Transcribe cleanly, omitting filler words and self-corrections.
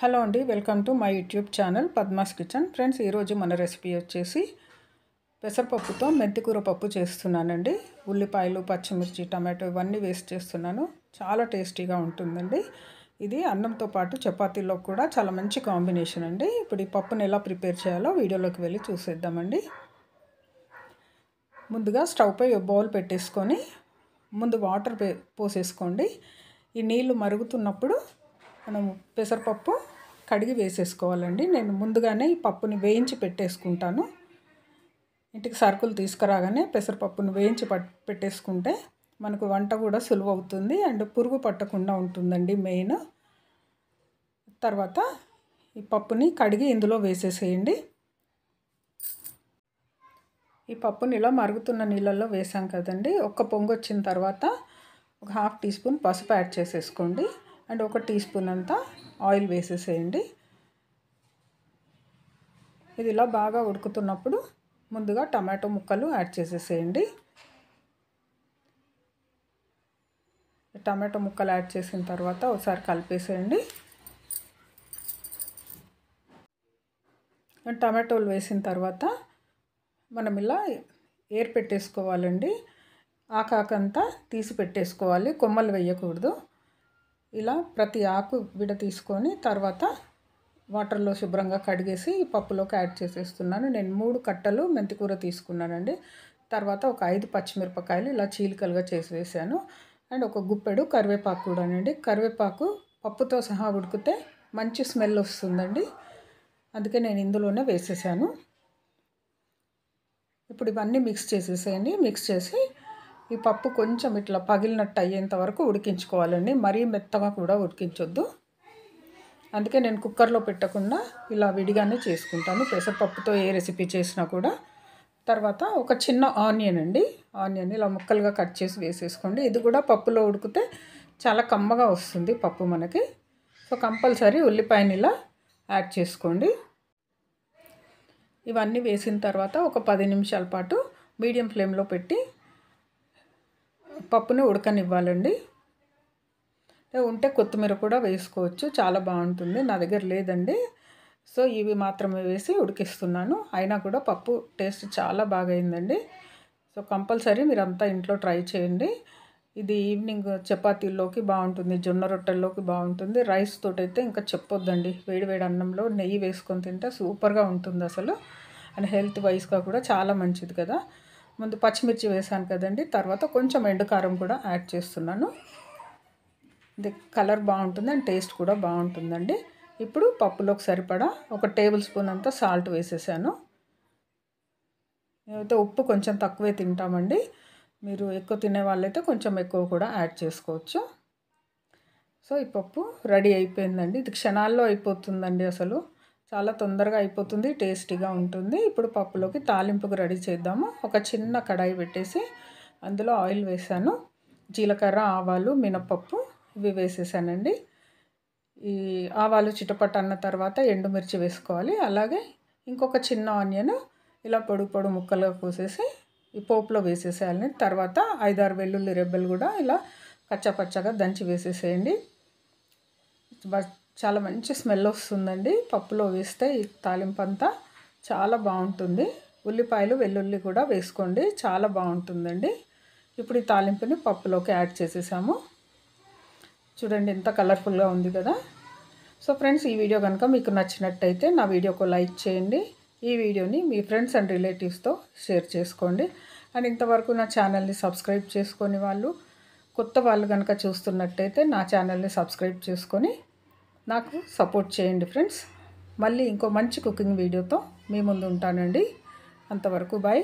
Hello అండి, welcome to my YouTube channel Padma's kitchen. Friends, ఈరోజు మన రెసిపీ వచ్చేసి పెసరపప్పుతో మెంతికూర పప్పు చేస్తున్నానండి. ఉల్లిపాయలు, పచ్చిమిర్చి, టమాటో ఇవన్నీ వేస్ట్ చేస్తున్నాను. చాలా టేస్టీగా ఉంటుందండి. ఇది అన్నంతో పాటు చపాతీలో కూడా చాలా మంచి కాంబినేషన్ అండి. ఇప్పుడు ఈ పప్పుని ఎలా ప్రిపేర్ చేయాలో వీడియోలోకి వెళ్ళి చూసేద్దామండి. ముందుగా స్టవ్ పై బౌల్ పెట్టేసుకొని ముందు వాటర్ పోసేసుకోండి. ఈ నీళ్లు మరుగుతున్నప్పుడు మనము పెసరపప్పు కడిగి వేసేసుకోవాలండి. నేను ముందుగానే ఈ పప్పుని వేయించి పెట్టేసుకుంటాను. ఇంటికి సరుకులు తీసుకురాగానే పెసరపప్పును వేయించి పెట్టేసుకుంటే మనకు వంట కూడా సులువు అవుతుంది అండ్ పురుగు పట్టకుండా ఉంటుందండి మెయిన్. తర్వాత ఈ పప్పుని కడిగి ఇందులో వేసేసేయండి. ఈ పప్పుని ఇలా మరుగుతున్న నీళ్ళల్లో వేసాం కదండి. ఒక్క పొంగు వచ్చిన తర్వాత ఒక 1/2 టీ స్పూన్ పసుపు యాడ్ చేసేసుకోండి అండ్ 1 టీ స్పూన్ అంతా ఆయిల్ వేసేసేయండి. ఇది ఇలా బాగా ఉడుకుతున్నప్పుడు ముందుగా టమాటో ముక్కలు యాడ్ చేసేసేయండి. టమాటో ముక్కలు యాడ్ చేసిన తర్వాత ఒకసారి కలిపేసేయండి. టమాటోలు వేసిన తర్వాత మనం ఇలా ఏర్ పెట్టేసుకోవాలండి. ఆకాకంతా తీసి పెట్టేసుకోవాలి, కొమ్మలు వేయకూడదు. ఇలా ప్రతి ఆకు విడ తీసుకొని తర్వాత వాటర్లో శుభ్రంగా కడిగేసి ఈ పప్పులోకి యాడ్ చేసేస్తున్నాను. నేను 3 కట్టలు మెంతికూర తీసుకున్నానండి. తర్వాత ఒక 5 పచ్చిమిరపకాయలు ఇలా చీలికలుగా చేసి వేసాను అండ్ ఒక గుప్పెడు కరివేపాకు కూడానండి. కరివేపాకు పప్పుతో సహా ఉడికితే మంచి స్మెల్ వస్తుందండి, అందుకే నేను ఇందులోనే వేసేసాను. ఇప్పుడు ఇవన్నీ మిక్స్ చేసేసేయండి. మిక్స్ చేసి ఈ పప్పు కొంచెం ఇట్లా పగిలినట్టు అయ్యేంత వరకు ఉడికించుకోవాలండి. మరీ మెత్తగా కూడా ఉడికించొద్దు. అందుకే నేను కుక్కర్లో పెట్టకుండా ఇలా విడిగానే చేసుకుంటాను పెసరపప్పుతో ఏ రెసిపీ చేసినా కూడా. తర్వాత ఒక చిన్న ఆనియన్ అండి, ఆనియన్ ఇలా ముక్కలుగా కట్ చేసి వేసేసుకోండి. ఇది కూడా పప్పులో ఉడికితే చాలా కమ్మగా వస్తుంది పప్పు మనకి. సో కంపల్సరీ ఉల్లిపాయని ఇలా యాడ్ చేసుకోండి. ఇవన్నీ వేసిన తర్వాత ఒక 10 నిమిషాల పాటు మీడియం ఫ్లేమ్లో పెట్టి పప్పుని ఉడకనివ్వాలండి. ఉంటే కొత్తిమీర కూడా వేసుకోవచ్చు, చాలా బాగుంటుంది. నా దగ్గర లేదండి, సో ఇవి మాత్రమే వేసి ఉడికిస్తున్నాను. అయినా కూడా పప్పు టేస్ట్ చాలా బాగా అయిందండి. సో కంపల్సరీ మీరంతా ఇంట్లో ట్రై చేయండి. ఇది ఈవినింగ్ చపాతీల్లోకి బాగుంటుంది, జొన్న రొట్టెల్లోకి బాగుంటుంది. రైస్ తోటైతే ఇంకా చెప్పొద్దండి. వేడివేడి అన్నంలో నెయ్యి వేసుకొని తింటే సూపర్గా ఉంటుంది అసలు. అండ్ హెల్త్ వైజ్గా కూడా చాలా మంచిది కదా. ముందు పచ్చిమిర్చి వేసాను కదండి, తర్వాత కొంచెం ఎండుకారం కూడా యాడ్ చేస్తున్నాను. ఇది కలర్ బాగుంటుంది అండ్ టేస్ట్ కూడా బాగుంటుందండి. ఇప్పుడు పప్పులోకి సరిపడా 1 టేబుల్ స్పూన్ అంతా సాల్ట్ వేసేసాను. మేమైతే ఉప్పు కొంచెం తక్కువే తింటామండి. మీరు ఎక్కువ తినే వాళ్ళైతే కొంచెం ఎక్కువ కూడా యాడ్ చేసుకోవచ్చు. సో ఈ పప్పు రెడీ అయిపోయిందండి. ఇది క్షణాల్లో అయిపోతుందండి, అసలు చాలా తొందరగా అయిపోతుంది, టేస్టీగా ఉంటుంది. ఇప్పుడు పప్పులోకి తాలింపుకు రెడీ చేద్దాము. ఒక చిన్న కడాయి పెట్టేసి అందులో ఆయిల్ వేసాను. జీలకర్ర, ఆవాలు, మినపప్పు ఇవి వేసేసానండి. ఈ ఆవాలు చిటపట అన్న తర్వాత ఎండుమిర్చి వేసుకోవాలి. అలాగే ఇంకొక చిన్న ఆనియన్ ఇలా పొడుగు ముక్కలుగా కోసేసి ఈ పోపులో వేసేసేయాలి. తర్వాత 5-6 వెల్లుల్లి రెబ్బలు కూడా ఇలా కచ్చపచ్చగా దంచి వేసేసేయండి. చాలా మంచి స్మెల్ వస్తుందండి పప్పులో వేస్తే. ఈ తాలింపు అంతా చాలా బాగుంటుంది. ఉల్లిపాయలు, వెల్లుల్లి కూడా వేసుకోండి, చాలా బాగుంటుందండి. ఇప్పుడు ఈ తాలింపుని పప్పులోకి యాడ్ చేసేసాము. చూడండి ఎంత కలర్ఫుల్గా ఉంది కదా. సో ఫ్రెండ్స్, ఈ వీడియో కనుక మీకు నచ్చినట్టయితే నా వీడియోకు లైక్ చేయండి. ఈ వీడియోని మీ ఫ్రెండ్స్ అండ్ రిలేటివ్స్తో షేర్ చేసుకోండి. అండ్ ఇంతవరకు నా ఛానల్ని సబ్స్క్రైబ్ చేసుకొని వాళ్ళు, కొత్త వాళ్ళు కనుక చూస్తున్నట్టయితే నా ఛానల్ని సబ్స్క్రైబ్ చేసుకొని నాకు సపోర్ట్ చేయండి ఫ్రెండ్స్. మళ్ళీ ఇంకో మంచి కుకింగ్ వీడియోతో మీ ముందు ఉంటానండి. అంతవరకు బాయ్.